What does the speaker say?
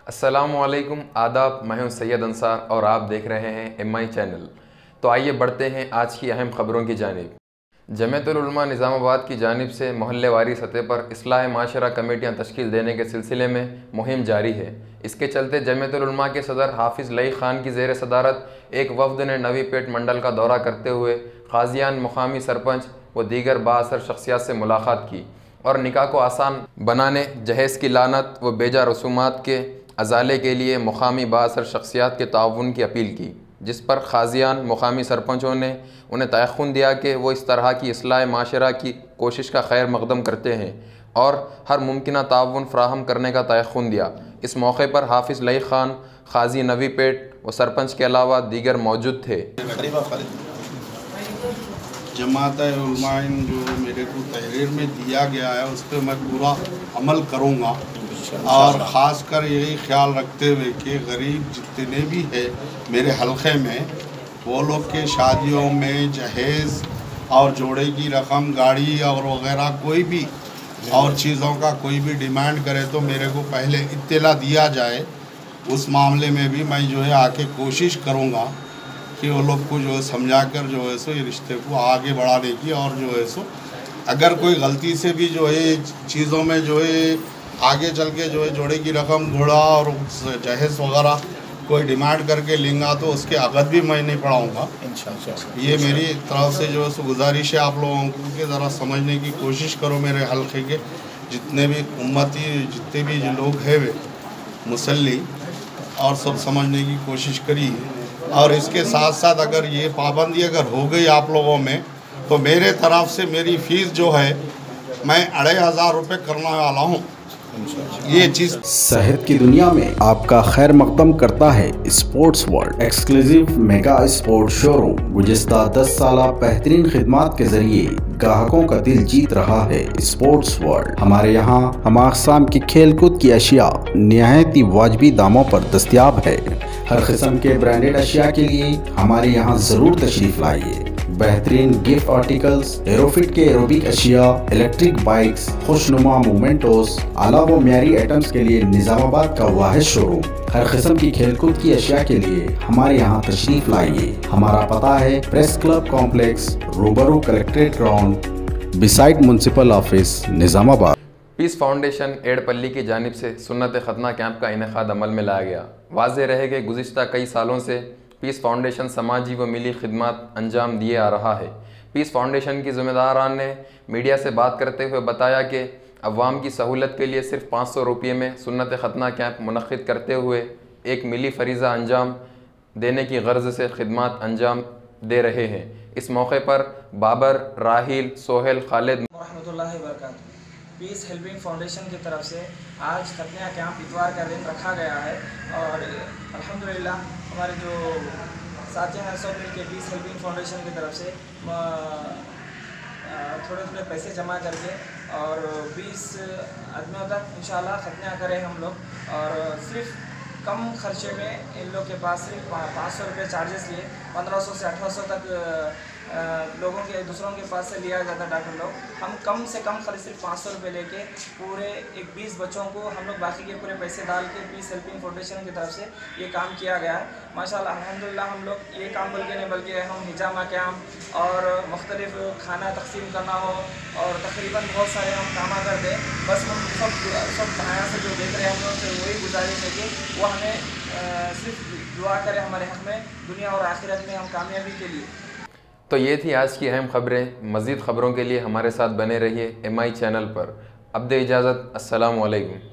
अस्सलामुअलैकुम, आदाब। मैं हूं सैयद अंसार और आप देख रहे हैं MI चैनल। तो आइए बढ़ते हैं आज की अहम खबरों की जानिब। जमीयतुल उलमा निज़ामाबाद की जानिब से मोहल्लेवारी सतह पर इस्लाह माशरा कमेटियाँ तश्कील देने के सिलसिले में मुहिम जारी है। इसके चलते जमीयतुल उलमा के सदर हाफिज़ लई ख़ान की ज़ेर सदारत एक वफ़द ने नवी पेट मंडल का दौरा करते हुए क़ाज़ियान, मुक़ामी सरपंच व दीगर बाअसर शख्सियात से मुलाकात की और निकाह को आसान बनाने, जहेज़ की लानत व बेजा रसूमात के अजाले के लिए मुक़ामी बाअसर शख्सियात के ताउन की अपील की, जिस पर ख़ाज़ियान, मुक़ामी सरपंचों ने उन्हें तयक़ुन दिया कि वो इस तरह की इस्लाह माशरा की कोशिश का खैर मक़दम करते हैं और हर मुमकिन ताउन फ़राहम करने का तयक़ुन दिया। इस मौके पर हाफिज़ लई ख़ान, क़ाज़ी नवी पेट व सरपंच के अलावा दीगर मौजूद थे। जमात उलमा जो मेरे को तहरीर में दिया गया है उस पर मैं पूरा अमल करूँगा और ख़ास कर यही ख्याल रखते हुए कि गरीब जितने भी है मेरे हलक़े में, वो लोग के शादियों में जहेज़ और जोड़े की रकम, गाड़ी और वगैरह कोई भी और चीज़ों का कोई भी डिमांड करे तो मेरे को पहले इत्तला दिया जाए। उस मामले में भी मैं जो है आके कोशिश करूँगा कि वो लोग को जो है समझा कर जो है सो ये रिश्ते को आगे बढ़ाने की, और जो है सो अगर कोई गलती से भी जो है चीज़ों में जो है आगे चल के जो है जोड़े की रकम, घोड़ा और जहेज़ वगैरह कोई डिमांड करके लेंगा तो उसके अगद भी मैं नहीं पढ़ाऊँगा इंशाअल्लाह। ये मेरी तरफ से जो है सो गुजारिश है आप लोगों को कि ज़रा समझने की कोशिश करो। मेरे हल्के के जितने भी उम्मती, जितने भी लोग हैं वे मुसल्ली, और सब समझने की कोशिश करिए। और इसके साथ साथ अगर ये पाबंदी अगर हो गई आप लोगों में, तो मेरे तरफ से मेरी फ़ीस जो है मैं 2500 रुपये करने वाला हूँ। ये चीज़ सेहत की दुनिया में आपका खैर मकदम करता है sports world. Exclusive mega sports showroom गुज़िश्ता 10 साल बेहतरीन खिदमात के जरिए ग्राहकों का दिल जीत रहा है। स्पोर्ट्स वर्ल्ड हमारे यहाँ हम अक़साम की खेल कूद की अशिया निहायत ही वाजबी दामों पर दस्तियाब है। हर किस्म के ब्रांडेड अशिया के लिए हमारे यहाँ ज़रूर तशरीफ लाइए। बेहतरीन गिफ्ट आर्टिकल्स, एरोफिट के एरोबिक अशिया, इलेक्ट्रिक बाइक्स, खुशनुमा मोमेंटोस, आला व म्यारी आइटम्स के लिए निज़ामाबाद का वाहिद शोरूम। हर किस्म की खेलकूद की अशिया के लिए हमारे यहाँ तशरीफ लाइए। हमारा पता है प्रेस क्लब कॉम्प्लेक्स, रूबरू collectorate ground, beside municipal office, Nizamabad. Peace foundation Edpalli की जानिब से सुन्नत खतना कैंप का इनेकाद अमल में लाया गया। वाज़ेह रहे कि गुज़िश्ता कई सालों से पीस फाउंडेशन समाजी व मिली खिदमत अंजाम दिए आ रहा है। पीस फाउंडेशन की ज़िम्मेदारान ने मीडिया से बात करते हुए बताया कि अवाम की सहूलत के लिए सिर्फ 500 रुपये में सुन्नत खतना कैंप मुनक़्क़िद करते हुए एक मिली फ़रीज़ा अंजाम देने की गर्ज से खिदमत अंजाम दे रहे हैं। इस मौके पर बाबर, राहिल, सोहेल, खालिद रहमतुल्लाहि व बरकातहू पीस हेल्पिंग फाउंडेशन की तरफ से आज खतना कैंप इतवार का दिन रखा गया है और अल्हम्दुलिल्लाह हमारे जो साथी हैं सब मिल के पीस हेल्पिंग फाउंडेशन की तरफ से थोड़े थोड़े पैसे जमा करके और 20 आदमियों तक इंशाल्लाह खतना करें हम लोग। और सिर्फ कम खर्चे में इन लोग के पास सिर्फ 500 रुपये चार्जेस लिए 1500 से 1800 तक लोगों के दूसरों के पास से लिया जाता है डॉक्टर लोग। हम कम से कम खर्च सिर्फ 500 रुपये लेके पूरे 20 बच्चों को हम लोग बाकी के पूरे पैसे डाल के पीस हेल्पिंग फाउंडेशन की तरफ से ये काम किया गया है। माशाल्लाह अल्हम्दुलिल्लाह हम लोग ये काम बल्कि नहीं बल्कि हम हिजामा कैंप और मुख्तलिफ खाना तकसीम करना हो और तकरीबन बहुत सारे हम काम करते हैं। बस हम सब भाइयों से जो देख रहे हैं हम लोग से वही गुजारिश है कि वो हमें सिर्फ दुआ करें हमारे हक़ में दुनिया और आखिरत में हम कामयाबी के लिए। तो ये थी आज की अहम खबरें। मज़ीद ख़बरों के लिए हमारे साथ बने रहिए MI चैनल पर। अब दे इजाज़त। अस्सलामु अलैकुम।